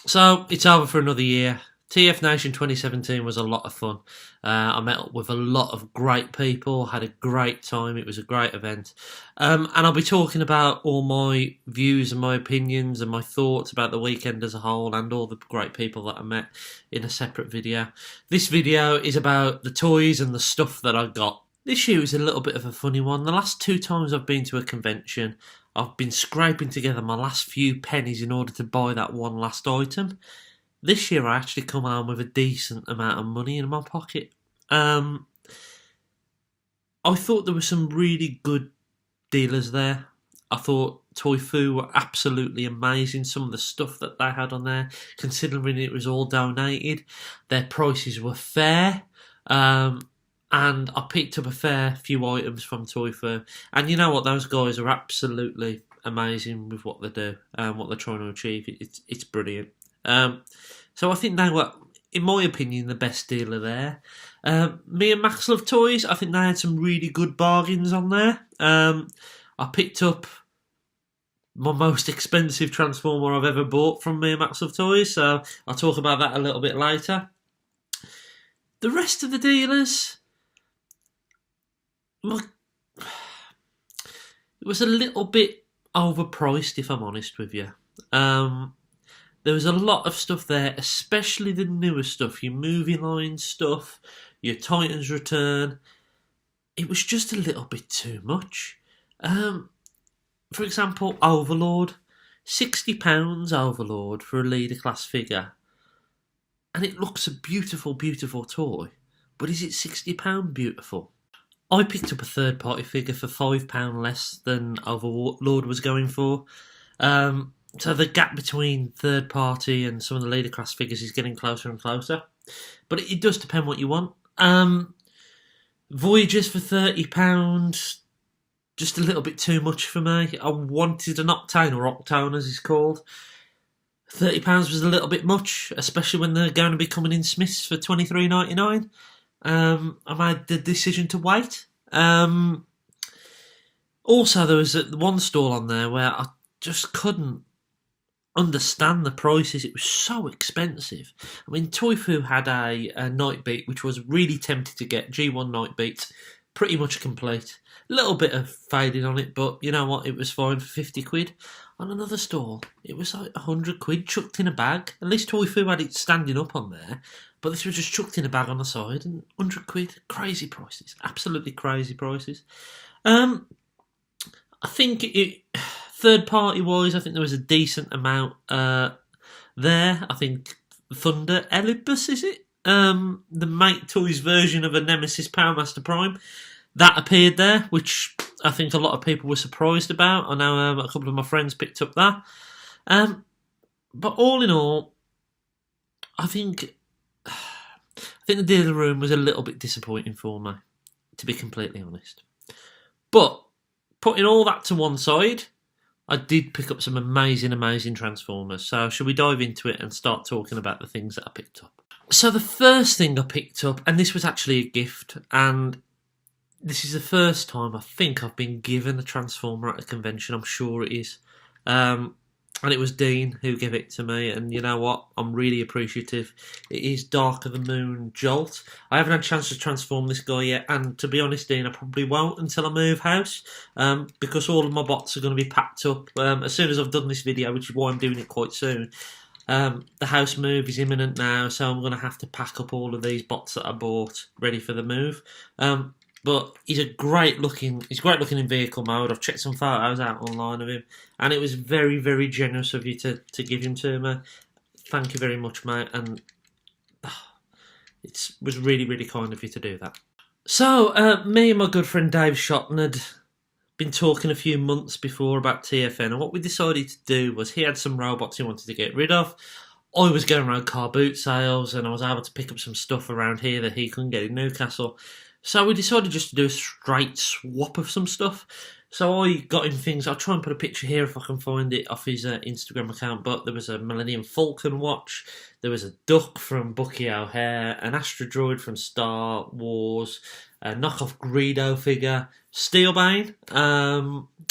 So it's over for another year. TFNation 2017 was a lot of fun. I met up with a lot of great people, had a great time. It was a great event. And I'll be talking about all my views and my opinions and my thoughts about the weekend as a whole and all the great people that I met in a separate video. This video is about the toys and the stuff that I got. This year is a little bit of a funny one. The last two times I've been to a convention, I've been scraping together my last few pennies in order to buy that one last item. This year I actually come home with a decent amount of money in my pocket. I thought there were some really good dealers there. I thought Toy Fu were absolutely amazing. Some of the stuff that they had on there, considering it was all donated, their prices were fair. And I picked up a fair few items from Toy Fu. And you know what? Those guys are absolutely amazing with what they do and what they're trying to achieve. It's brilliant. So I think they were, in my opinion, the best dealer there. Me and Max Love Toys, I think they had some really good bargains on there. I picked up my most expensive Transformer I've ever bought from me and Max Love Toys, so I'll talk about that a little bit later. The rest of the dealers, it was a little bit overpriced, if I'm honest with you. There was a lot of stuff there, especially the newer stuff, your movie line stuff, your Titans Return. It was just a little bit too much. For example, Overlord. £60 Overlord for a leader class figure. And it looks a beautiful, beautiful toy. But is it £60 beautiful? I picked up a third party figure for £5 less than Overlord was going for. So the gap between third party and some of the leader class figures is getting closer and closer. But it does depend what you want. Voyagers for £30, just a little bit too much for me. I wanted an Octane, or Octone as it's called. £30 was a little bit much, especially when they're going to be coming in Smiths for $23.99. I made the decision to wait. Also, there was one stall on there where I just couldn't understand the prices. It was so expensive. I mean, Toy Fu had a Nightbeat, which was really tempted to get. G1 Nightbeat, pretty much complete. A little bit of fading on it, but you know what? It was fine for 50 quid. On another stall, it was like 100 quid chucked in a bag. At least Toy Fu had it standing up on there, but this was just chucked in a bag on the side, and 100 quid. Crazy prices. Absolutely crazy prices. I think third party wise, I think there was a decent amount there. I think Thunder Elibus, is it? The Mate Toys version of a Nemesis Powermaster Prime. That appeared there, which I think a lot of people were surprised about. I know a couple of my friends picked up that. But all in all, I think the dealer room was a little bit disappointing for me, to be completely honest. But putting all that to one side, I did pick up some amazing, amazing Transformers. So shall we dive into it and start talking about the things that I picked up? So the first thing I picked up, and this was actually a gift, and this is the first time I think I've been given a Transformer at a convention. I'm sure it is. And it was Dean who gave it to me, and you know what? I'm really appreciative. It is Dark of the Moon Jolt. I haven't had a chance to transform this guy yet, and to be honest, Dean, I probably won't until I move house, because all of my bots are going to be packed up as soon as I've done this video, which is why I'm doing it quite soon. The house move is imminent now, so I'm going to have to pack up all of these bots that I bought ready for the move. But he's great looking in vehicle mode. I've checked some photos out online of him, and it was very, very generous of you to give him to me. Thank you very much, mate, and it was really, really kind of you to do that. So, me and my good friend Dave Shotton had been talking a few months before about TFN, and what we decided to do was he had some robots he wanted to get rid of. I was going around car boot sales, and I was able to pick up some stuff around here that he couldn't get in Newcastle. So we decided just to do a straight swap of some stuff. So I got him things. I'll try and put a picture here if I can find it off his Instagram account. But there was a Millennium Falcon watch. There was a duck from Bucky O'Hare. An Astro Droid from Star Wars. A knockoff Greedo figure. Steelbane.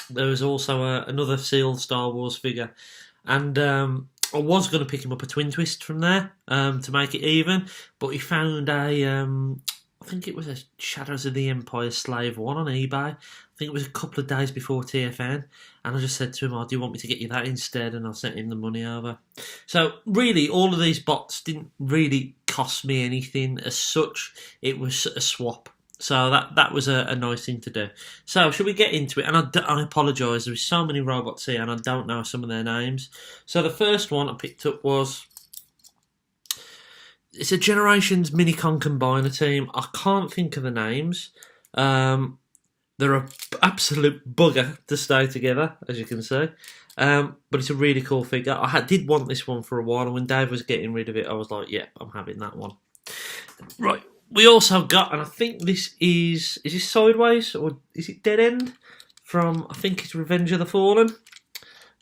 There was also another sealed Star Wars figure. And I was going to pick him up a twin twist from there to make it even, but he found I think it was a Shadows of the Empire Slave 1 on eBay. I think it was a couple of days before TFN, and I just said to him, "Oh, do you want me to get you that instead?" And I sent him the money over. So really, all of these bots didn't really cost me anything as such. It was a swap. So that was a nice thing to do. So should we get into it? And I apologise, there's so many robots here and I don't know some of their names. So the first one I picked up was... It's a Generations Minicon Combiner team. I can't think of the names. They're an absolute bugger to stay together, as you can see. But it's a really cool figure. I did want this one for a while, and when Dave was getting rid of it, I was like, yeah, I'm having that one. Right. We also got, and I think this is this Sideways, or is it Dead End? From, I think it's Revenge of the Fallen.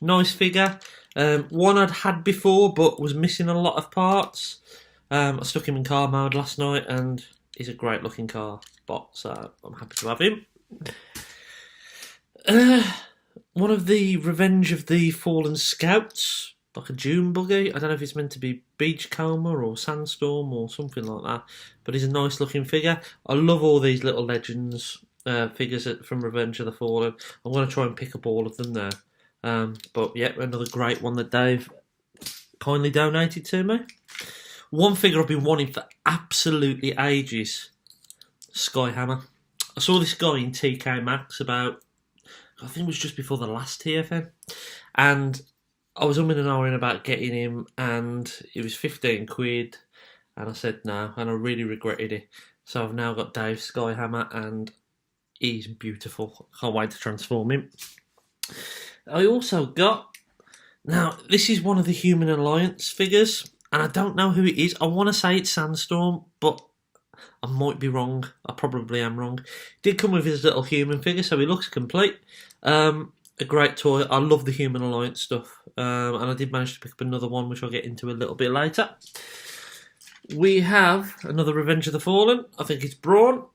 Nice figure. One I'd had before, but was missing a lot of parts. I stuck him in car mode last night, and he's a great looking car bot, so I'm happy to have him. One of the Revenge of the Fallen Scouts, like a Dune buggy. I don't know if it's meant to be Beachcomber or Sandstorm or something like that, but he's a nice looking figure. I love all these little Legends figures from Revenge of the Fallen. I'm going to try and pick up all of them there. But yeah, another great one that Dave kindly donated to me. One figure I've been wanting for absolutely ages, Skyhammer. I saw this guy in TK Maxx about, I think it was just before the last TFN, and I was umming and ahhing about getting him, and it was 15 quid, and I said no, and I really regretted it. So I've now got Dave Skyhammer, and he's beautiful. Can't wait to transform him. I also got, now this is one of the Human Alliance figures, and I don't know who it is. I want to say it's Sandstorm, but I might be wrong. I probably am wrong. He did come with his little human figure, so he looks complete. A great toy. I love the Human Alliance stuff. And I did manage to pick up another one, which I'll get into a little bit later. We have another Revenge of the Fallen. I think it's Brawn.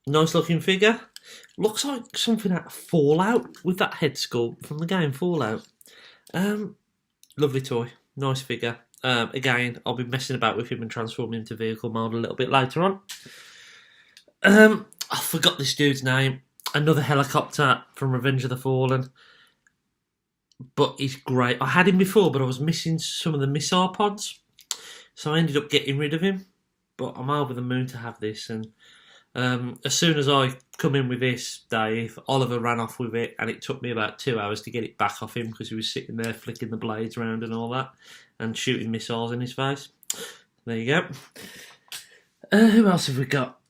Nice looking figure. Looks like something out of Fallout with that head sculpt from the game Fallout. Lovely toy. Nice figure. Again, I'll be messing about with him and transforming him to vehicle mode a little bit later on. I forgot this dude's name. Another helicopter from Revenge of the Fallen. But he's great. I had him before, but I was missing some of the missile pods. So I ended up getting rid of him. But I'm over the moon to have this. And as soon as I come in with this, Dave, Oliver ran off with it. And it took me about 2 hours to get it back off him, because he was sitting there flicking the blades around and all that. And shooting missiles in his face. There you go. Who else have we got?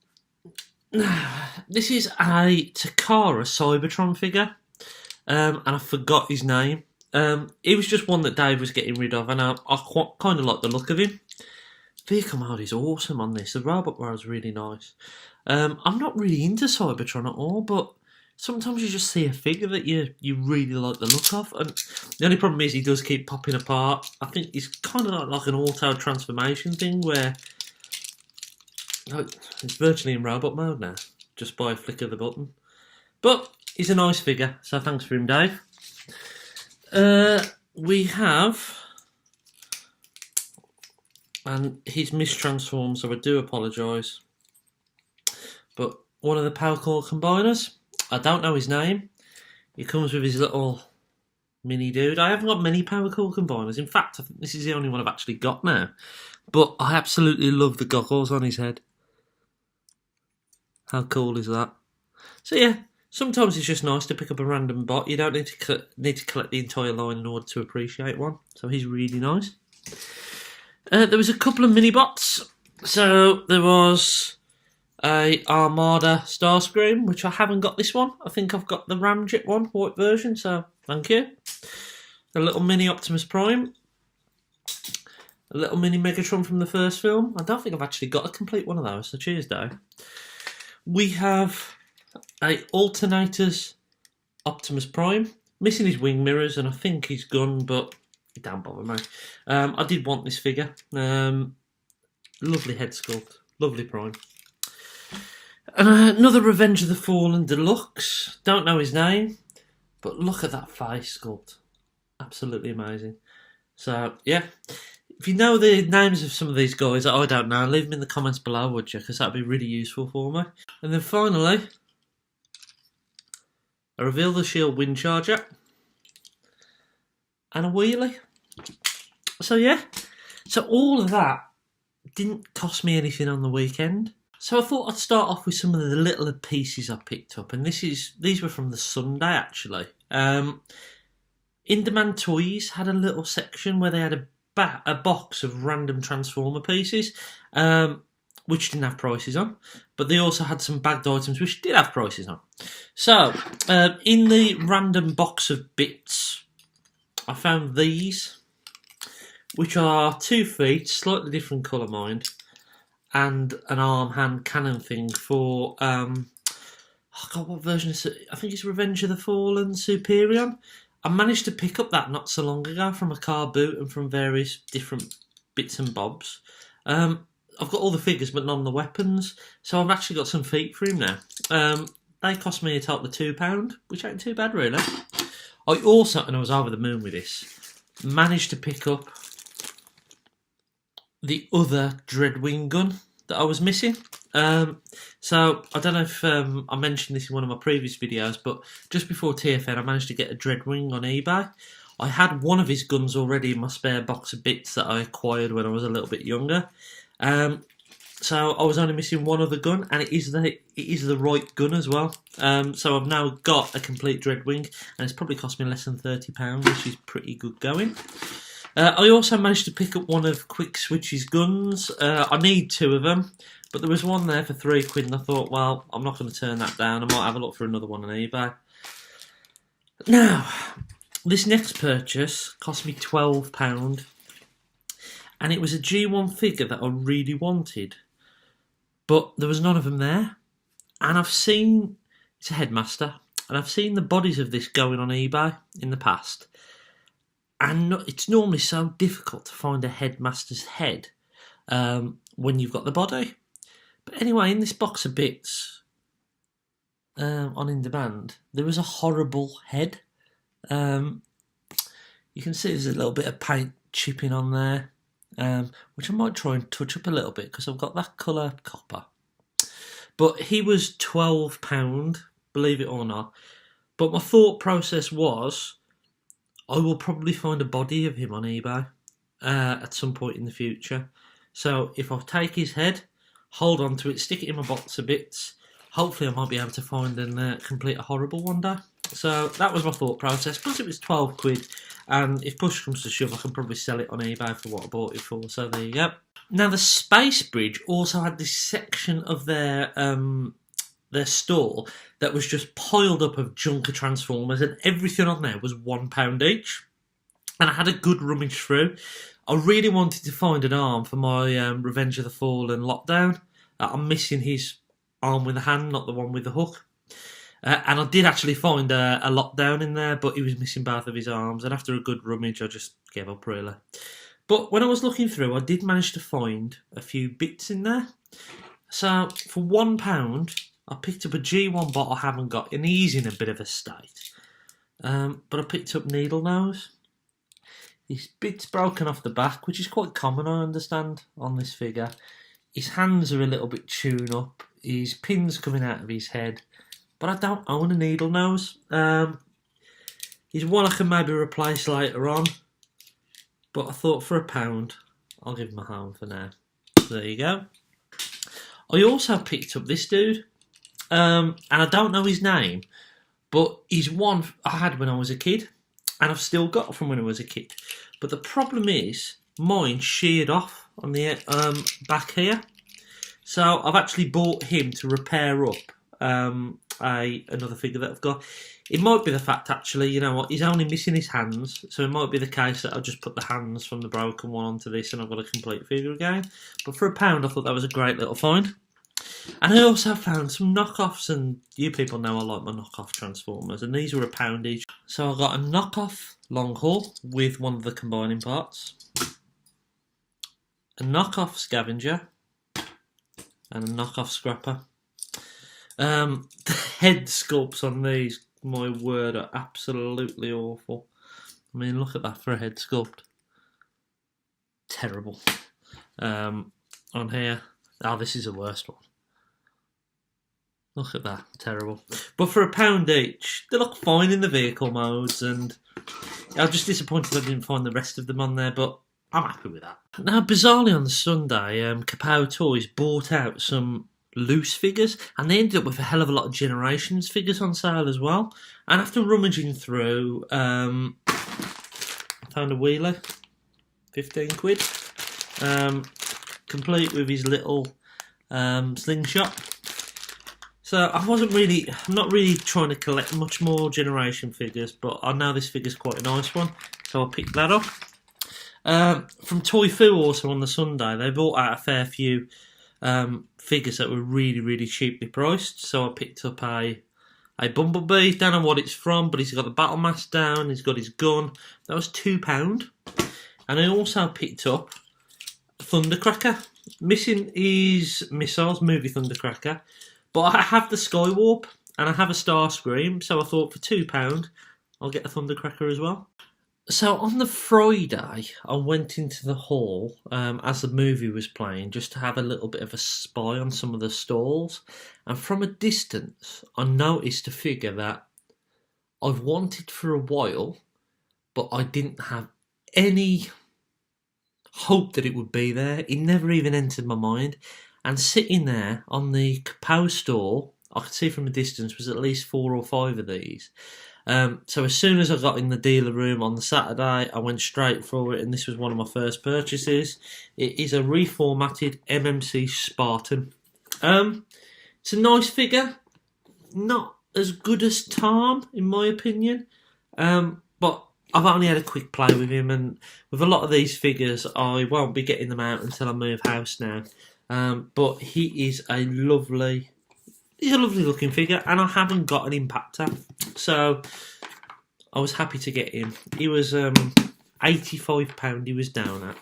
This is a Takara Cybertron figure, and I forgot his name. He was just one that Dave was getting rid of, and I kind of like the look of him. Vehicle mode is awesome on this. The robot mode is really nice. I'm not really into Cybertron at all, but sometimes you just see a figure that you really like the look of, and the only problem is he does keep popping apart. I think he's kind of like an auto transformation thing where it's virtually in robot mode now, just by a flick of the button. But he's a nice figure, so thanks for him, Dave. We have, and he's mistransformed, so I do apologise, but one of the Power Core Combiners. I don't know his name. He comes with his little mini dude. I haven't got many Power Core Combiners. In fact, I think this is the only one I've actually got now. But I absolutely love the goggles on his head. How cool is that? So yeah, sometimes it's just nice to pick up a random bot. You don't need to collect the entire line in order to appreciate one. So he's really nice. There was a couple of mini bots. So there was a Armada Starscream, which I haven't got this one. I think I've got the Ramjet one, white version, so thank you. A little mini Optimus Prime. A little mini Megatron from the first film. I don't think I've actually got a complete one of those, so cheers, Dave. We have a Alternators Optimus Prime. Missing his wing mirrors, and I think he's gone, but don't bother me. I did want this figure. Lovely head sculpt. Lovely Prime. Another Revenge of the Fallen Deluxe. Don't know his name, but look at that face sculpt. Absolutely amazing. So, yeah. If you know the names of some of these guys that I don't know, leave them in the comments below, would you? Because that'd be really useful for me. And then finally, I reveal the Shield Wind Charger and a wheelie. So yeah, so all of that didn't cost me anything on the weekend. So I thought I'd start off with some of the littler pieces I picked up, and these were from the Sunday actually. In Demand Toys had a little section where they had a box of random Transformer pieces, which didn't have prices on, but they also had some bagged items which did have prices on. So in the random box of bits, I found these, which are 2 feet, slightly different colour mind, and an arm hand cannon thing for oh god, what version is it? I think it's Revenge of the Fallen Superion. I managed to pick up that not so long ago from a car boot and from various different bits and bobs. I've got all the figures but none of the weapons, so I've actually got some feet for him now. They cost me a total of £2, which ain't too bad really. I also, and I was over the moon with this, managed to pick up the other Dreadwing gun that I was missing. So I don't know if I mentioned this in one of my previous videos, but just before TFN I managed to get a Dreadwing on eBay. I had one of his guns already in my spare box of bits that I acquired when I was a little bit younger. So I was only missing one other gun, and it is the right gun as well. So I've now got a complete Dreadwing, and it's probably cost me less than £30, which is pretty good going. I also managed to pick up one of Quick Switch's guns. I need 2 of them, but there was one there for £3, and I thought, well, I'm not going to turn that down. I might have a look for another one on eBay. Now, this next purchase cost me £12, and it was a G1 figure that I really wanted, but there was none of them there. And I've seen, it's a Headmaster, and I've seen the bodies of this going on eBay in the past. And it's normally so difficult to find a Headmaster's head when you've got the body. But anyway, in this box of bits on In Demand, there was a horrible head. You can see there's a little bit of paint chipping on there, which I might try and touch up a little bit because I've got that colour copper. But he was £12, believe it or not. But my thought process was, I will probably find a body of him on eBay at some point in the future. So if I take his head, hold on to it, stick it in my box of bits, hopefully I might be able to find and complete a horrible one day. So that was my thought process. Plus it was £12, and if push comes to shove, I can probably sell it on eBay for what I bought it for. So there you go. Now the Space Bridge also had this section of their store that was just piled up of junker Transformers, and everything on there was £1 each. And I had a good rummage through. I really wanted to find an arm for my Revenge of the Fallen Lockdown. I'm missing his arm with a hand, not the one with the hook. And I did actually find a Lockdown in there, but he was missing both of his arms. And after a good rummage, I just gave up really. But when I was looking through, I did manage to find a few bits in there. So for £1, I picked up a G1 bot I haven't got, and he's in a bit of a state. But I picked up Needle Nose. His bit's broken off the back, which is quite common, I understand, on this figure. His hands are a little bit chewed up. His pin's coming out of his head. But I don't own a Needle Nose. He's one I can maybe replace later on. But I thought for £1, I'll give him a home for now. So there you go. I also picked up this dude. And I don't know his name, but he's one I had when I was a kid, and I've still got from when I was a kid. But the problem is, mine sheared off on the back here. So I've actually bought him to repair up another figure that I've got. It might be the fact, actually, you know what, he's only missing his hands, so it might be the case that I'll just put the hands from the broken one onto this and I've got a complete figure again. But for £1, I thought that was a great little find. And I also found some knockoffs, and you people know I like my knockoff Transformers, and these were £1 each. So I got a knockoff Long Haul with one of the combining parts, a knockoff Scavenger, and a knockoff Scrapper. The head sculpts on these, my word, are absolutely awful. I mean, look at that for a head sculpt. terrible. On here, oh, this is the worst one. Look at that, terrible. But for £1 each, they look fine in the vehicle modes, and I'm just disappointed I didn't find the rest of them on there, but I'm happy with that. Now, bizarrely on the Sunday, Kapow Toys bought out some loose figures, and they ended up with a hell of a lot of Generations figures on sale as well. And after rummaging through, I found a wheeler, 15 quid, complete with his little slingshot. So I'm not really trying to collect much more Generation figures, but I know this figure's quite a nice one, so I'll pick that up. From Toy Foo also on the Sunday, they brought out a fair few figures that were really, really cheaply priced. So I picked up a Bumblebee, don't know what it's from, but he's got the battle mask down, he's got his gun. That was £2. And I also picked up Thundercracker, missing his missiles, movie Thundercracker. But I have the Skywarp and I have a Starscream, so I thought for £2 I'll get a Thundercracker as well. So on the Friday, I went into the hall as the movie was playing just to have a little bit of a spy on some of the stalls. And from a distance, I noticed a figure that I've wanted for a while, but I didn't have any hope that it would be there. It never even entered my mind. And sitting there on the Kapow stall, I could see from a distance, was at least 4 or 5 of these. So as soon as I got in the dealer room on the Saturday, I went straight for it, and this was one of my first purchases. It is a reformatted MMC Spartan. It's a nice figure, not as good as Tom, in my opinion, but I've only had a quick play with him, and with a lot of these figures, I won't be getting them out until I move house now. But he is a lovely looking figure, and I haven't got an Impactor, so I was happy to get him. He was £85 he was down at.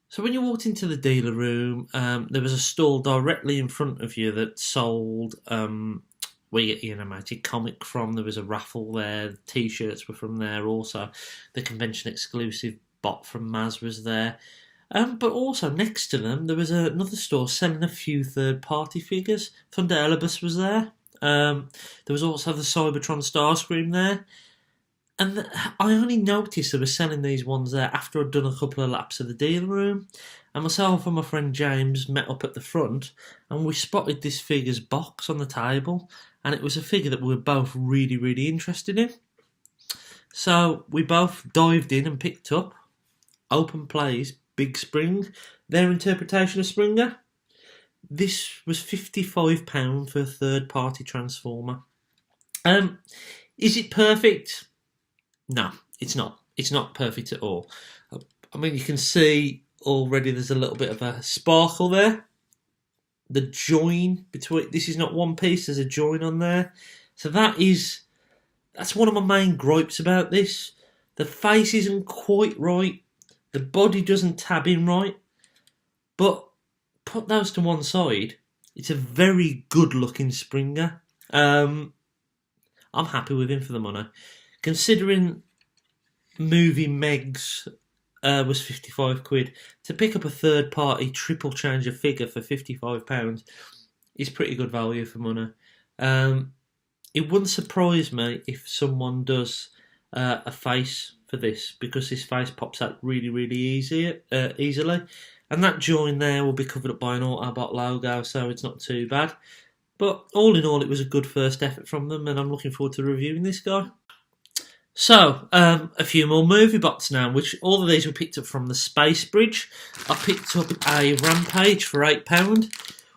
So when you walked into the dealer room, there was a stall directly in front of you that sold where you get the animated comic from. There was a raffle there, the t-shirts were from there also. The convention exclusive bot from Maz was there. But also next to them, there was another store selling a few third-party figures. Thunder Elibus was there. There was also the Cybertron Starscream there. And I only noticed they were selling these ones there after I'd done a couple of laps of the dealer room. And myself and my friend James met up at the front, and we spotted this figure's box on the table. And it was a figure that we were both really, really interested in. So we both dived in and picked up Open Plays Big Spring, their interpretation of Springer. This was £55 for a third-party Transformer. Is it perfect? No, it's not. It's not perfect at all. I mean, you can see already there's a little bit of a sparkle there. The join between, this is not one piece, there's a join on there. So that's one of my main gripes about this. The face isn't quite right. The body doesn't tab in right, but put those to one side, it's a very good looking Springer. I'm happy with him for the money. Considering movie Megs was 55 quid, to pick up a third party triple changer figure for £55 is pretty good value for money. It wouldn't surprise me if someone does a face for this, because this face pops out really, really easily, and that join there will be covered up by an Autobot logo, so it's not too bad. But all in all, it was a good first effort from them, and I'm looking forward to reviewing this guy. So, a few more movie bots now, which all of these were picked up from the Space Bridge. I picked up a Rampage for £8,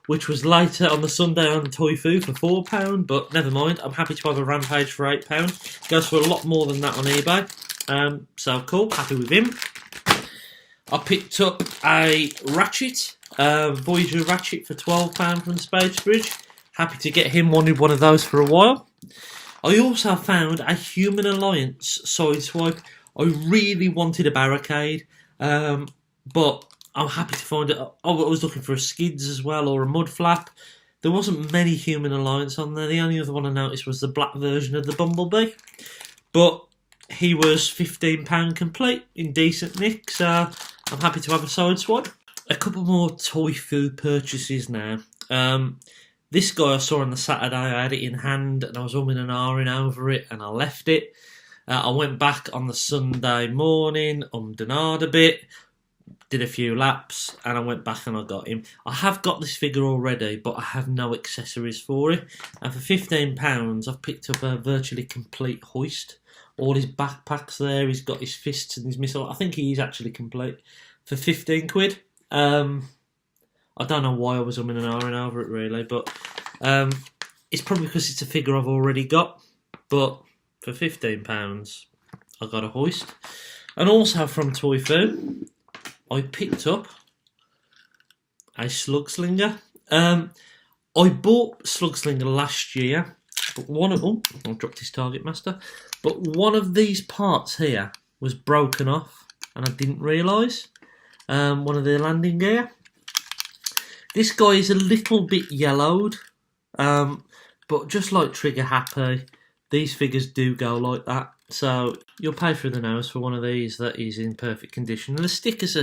which was later on the Sunday on Toy Foo for £4, but never mind, I'm happy to have a Rampage for £8. It goes for a lot more than that on eBay. So cool, happy with him. I picked up a Ratchet, Voyager Ratchet for £12 from the Space Bridge. Happy to get him, wanted one of those for a while. I also found a Human Alliance Sideswipe. I really wanted a Barricade, but I'm happy to find it. I was looking for a Skids as well, or a Mud Flap. There wasn't many Human Alliance on there. The only other one I noticed was the black version of the Bumblebee. But he was £15 complete, in decent nick, so I'm happy to have a side swipe. A couple more toy food purchases now. This guy I saw on the Saturday, I had it in hand and I was umming and ahhing over it and I left it. I went back on the Sunday morning, ummed and ahed a bit, did a few laps, and I went back and I got him. I have got this figure already, but I have no accessories for it. And for £15, I've picked up a virtually complete hoist. All his backpacks there, he's got his fists and his missile. I think he is actually complete. For 15 quid. I don't know why I was umming and ahhing over it really, but it's probably because it's a figure I've already got. But for £15, I got a hoist. And also from Toy Foo, I picked up a Slug Slinger. I bought Slug Slinger last year, but one of them, I dropped his Target Master, but one of these parts here was broken off, and I didn't realise. One of the landing gear. This guy is a little bit yellowed, but just like Trigger Happy, these figures do go like that. So you'll pay through the nose for one of these that is in perfect condition. And the stickers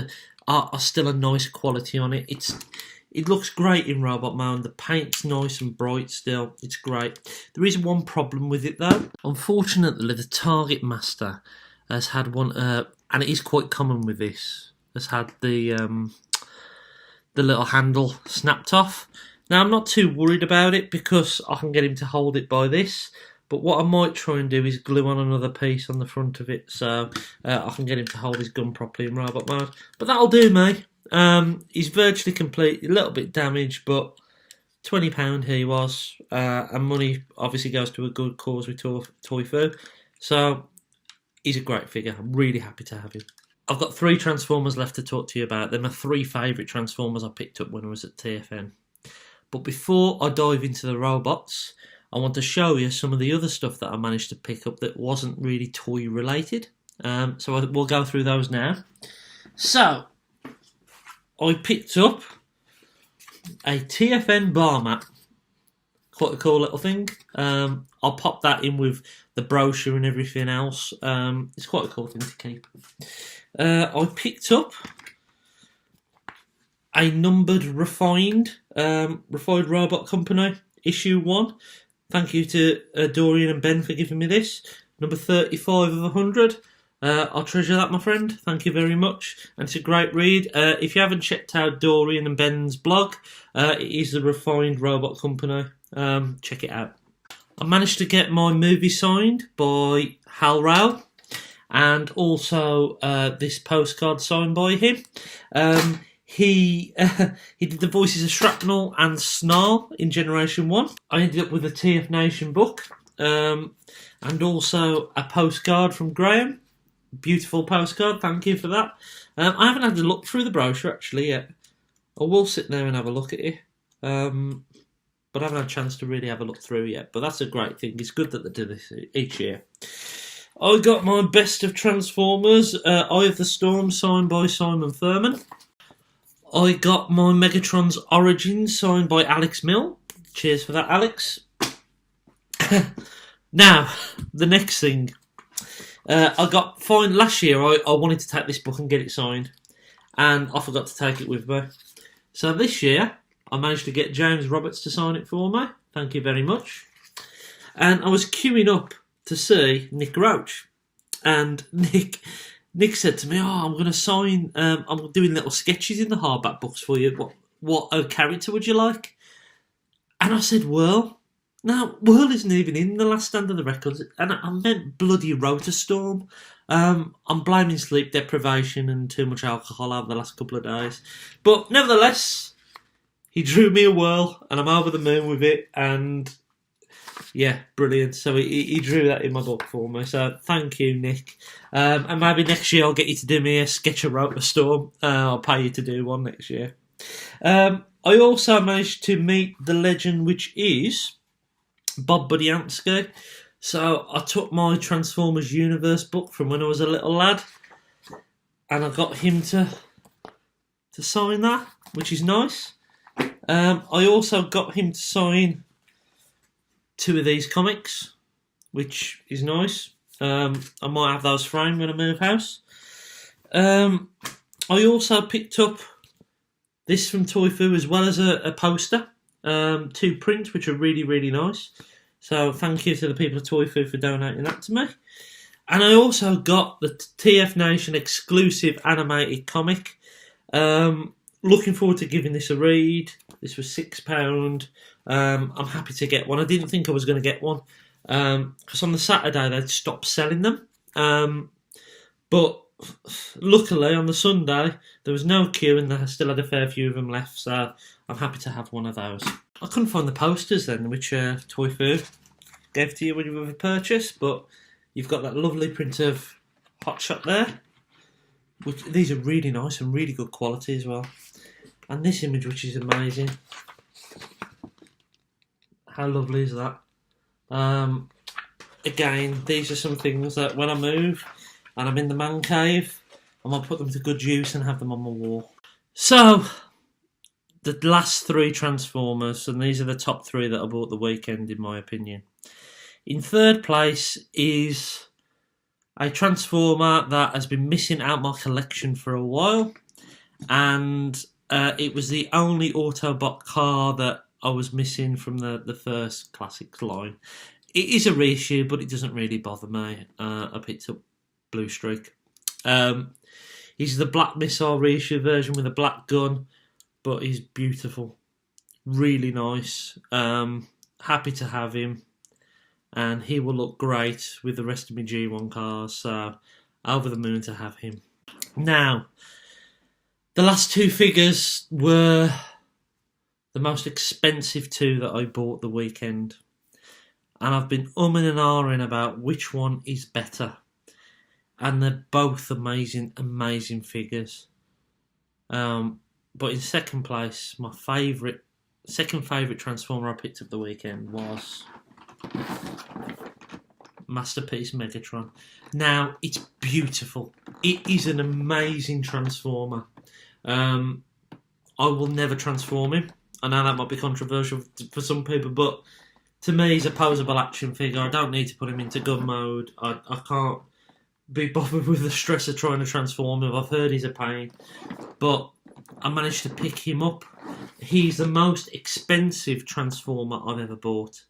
are still a nice quality on it. It looks great in Robot Mode. The paint's nice and bright still. It's great. There is one problem with it though. Unfortunately, the Target Master has had one, and it is quite common with this, has had the little handle snapped off. Now I'm not too worried about it because I can get him to hold it by this, but what I might try and do is glue on another piece on the front of it so I can get him to hold his gun properly in Robot Mode. But that'll do me. He's virtually complete, a little bit damaged, but £20 he was, and money obviously goes to a good cause with Toy Foo. So he's a great figure. I'm really happy to have him. I've got 3 Transformers left to talk to you about. They're my 3 favourite Transformers I picked up when I was at TFN. But before I dive into the robots, I want to show you some of the other stuff that I managed to pick up that wasn't really toy related. So we'll go through those now. So, I picked up a TFN bar mat. Quite a cool little thing. I'll pop that in with the brochure and everything else. It's quite a cool thing to keep. I picked up a numbered Refined Robot Company issue 1. Thank you to Dorian and Ben for giving me this. Number 35 of 100. I'll treasure that, my friend. Thank you very much. And it's a great read. If you haven't checked out Dorian and Ben's blog, it is the Refined Robot Company. Check it out. I managed to get my movie signed by Hal Rao, and also this postcard signed by him. He did the voices of Shrapnel and Snarl in Generation 1. I ended up with a TFNation book, and also a postcard from Graham. Beautiful postcard, thank you for that. I haven't had a look through the brochure actually yet. I will sit there and have a look at it. But I haven't had a chance to really have a look through yet. But that's a great thing. It's good that they do this each year. I got my Best of Transformers, Eye of the Storm, signed by Simon Furman. I got my Megatron's Origins, signed by Alex Mill. Cheers for that, Alex. Now, the next thing. I got fined last year. I wanted to take this book and get it signed, and I forgot to take it with me. So this year, I managed to get James Roberts to sign it for me. Thank you very much. And I was queuing up to see Nick Roach, and Nick said to me, "Oh, I'm going to sign. I'm doing little sketches in the hardback books for you. What character would you like?" And I said, "Whirl." Now, Whirl isn't even in the last stand of the records, and I meant bloody Rotor Storm. I'm blaming sleep deprivation and too much alcohol over the last couple of days. But nevertheless, he drew me a Whirl, and I'm over the moon with it, and yeah, brilliant. So he drew that in my book for me, so thank you, Nick. And maybe next year I'll get you to do me a sketch of Rotor Storm. I'll pay you to do one next year. I also managed to meet the legend, which is Bob Budiansky. So I took my Transformers Universe book from when I was a little lad, and I got him to sign that, which is nice. I also got him to sign 2 of these comics, which is nice. I might have those framed when I move house. I also picked up this from Toy Foo as well as a poster, 2 prints, which are really, really nice. So thank you to the people of Toy Foo for donating that to me. And I also got the TFNation exclusive animated comic. Looking forward to giving this a read. This was £6. I'm happy to get one. I didn't think I was going to get one because on the Saturday they'd stopped selling them. But luckily on the Sunday there was no queue and I still had a fair few of them left. So I'm happy to have one of those. I couldn't find the posters then, which Toy Foo gave to you when you were a purchase, but you've got that lovely print of Hot Shot there. These are really nice and really good quality as well. And this image, which is amazing. How lovely is that? Again, these are some things that when I move and I'm in the man cave, I'm going to put them to good use and have them on my wall. So, the last 3 Transformers, and these are the top 3 that I bought the weekend in my opinion. In third place is a Transformer that has been missing out my collection for a while, and it was the only Autobot car that I was missing from the first Classics line. It is a reissue, but it doesn't really bother me. I picked up Blue Streak. He's the Black Missile reissue version with a black gun, but he's beautiful. Really nice. Happy to have him. And he will look great with the rest of my G1 cars, so over the moon to have him. Now, the last 2 figures were the most expensive 2 that I bought the weekend. And I've been umming and ahhing about which one is better. And they're both amazing, amazing figures. But in second place, my second favourite Transformer I picked up the weekend was Masterpiece Megatron. Now, it's beautiful. It is an amazing Transformer. I will never transform him. I know that might be controversial for some people, but to me, he's a posable action figure. I don't need to put him into gun mode. I can't be bothered with the stress of trying to transform him. I've heard he's a pain. But I managed to pick him up. He's the most expensive Transformer I've ever bought.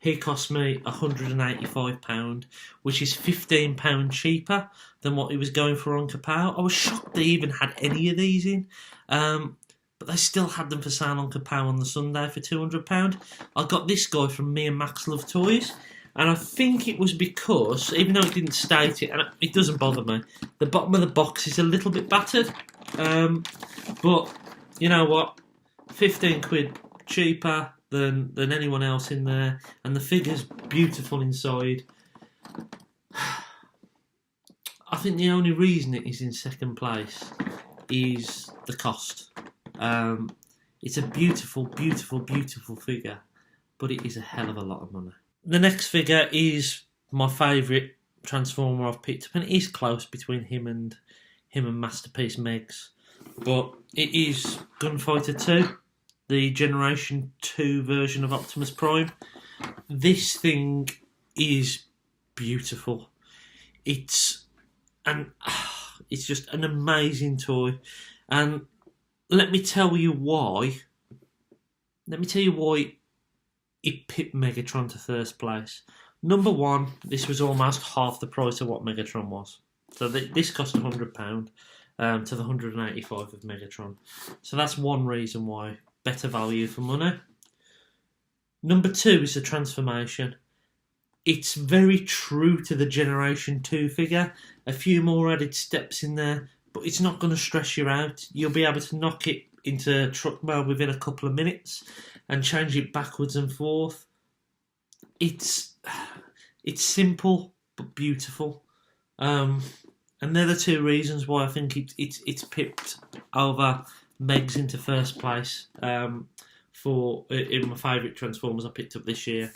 He cost me £185, which is £15 cheaper than what he was going for on Kapow. I was shocked they even had any of these in. But they still had them for sale on Kapow on the Sunday for £200. I got this guy from Me and Max Love Toys. And I think it was because, even though it didn't state it, and it doesn't bother me, the bottom of the box is a little bit battered. But, you know what? 15 quid cheaper than anyone else in there. And the figure's beautiful inside. I think the only reason it is in second place is the cost. It's a beautiful, beautiful, beautiful figure. But it is a hell of a lot of money. The next figure is my favourite Transformer I've picked up, and it is close between him and Masterpiece Megs. But it is Gunfighter 2, the Generation 2 version of Optimus Prime. This thing is beautiful. It's just an amazing toy. And let me tell you why. It pipped Megatron to first place. Number one, this was almost half the price of what Megatron was. So this cost £100 to the 185 of Megatron. So that's one reason why. Better value for money. Number two is the transformation. It's very true to the Generation 2 figure. A few more added steps in there, but it's not going to stress you out. You'll be able to knock it into truck mode within a couple of minutes and change it backwards and forth. It's simple but beautiful, and they're the 2 reasons why I think it's pipped over Megs into first place for in my favourite Transformers I picked up this year.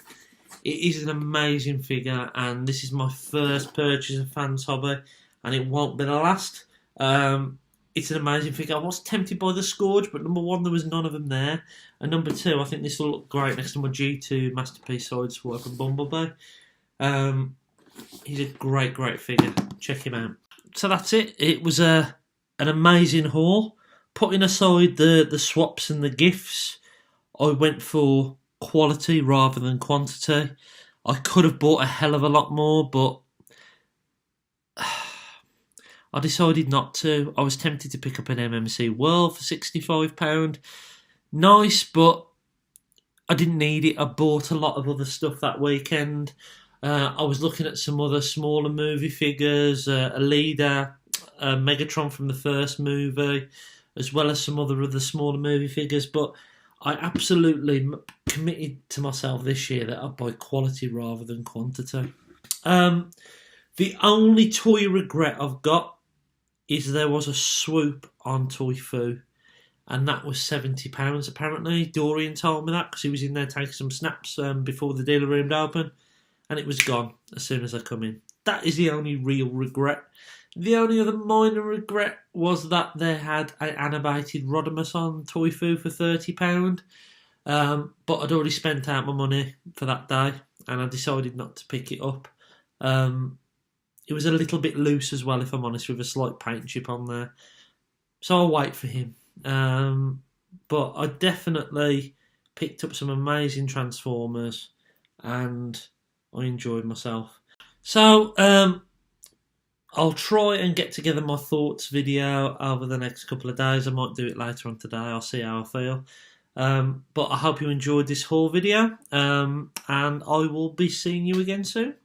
It is an amazing figure, and this is my first purchase of Fans Hobby, and it won't be the last. It's an amazing figure. I was tempted by the Scourge, but number one, there was none of them there. And number two, I think this will look great next to my G2 Masterpiece Sideswipe and Bumblebee. He's a great, great figure. Check him out. So that's it. It was a an amazing haul. Putting aside the swaps and the gifts, I went for quality rather than quantity. I could have bought a hell of a lot more, but I decided not to. I was tempted to pick up an MMC World for £65. Nice, but I didn't need it. I bought a lot of other stuff that weekend. I was looking at some other smaller movie figures, a leader, a Megatron from the first movie, as well as some other smaller movie figures. But I absolutely committed to myself this year that I'd buy quality rather than quantity. The only toy regret I've got is there was a swoop on Toy Fu, and that was £70 apparently. Dorian told me that because he was in there taking some snaps before the dealer room opened, and it was gone as soon as I come in. That is the only real regret. The only other minor regret was that they had an animated Rodimus on Toy Fu for £30, but I'd already spent out my money for that day, and I decided not to pick it up. It was a little bit loose as well, if I'm honest, with a slight paint chip on there. So I'll wait for him. But I definitely picked up some amazing Transformers, and I enjoyed myself. So I'll try and get together my thoughts video over the next couple of days. I might do it later on today. I'll see how I feel. But I hope you enjoyed this haul video, and I will be seeing you again soon.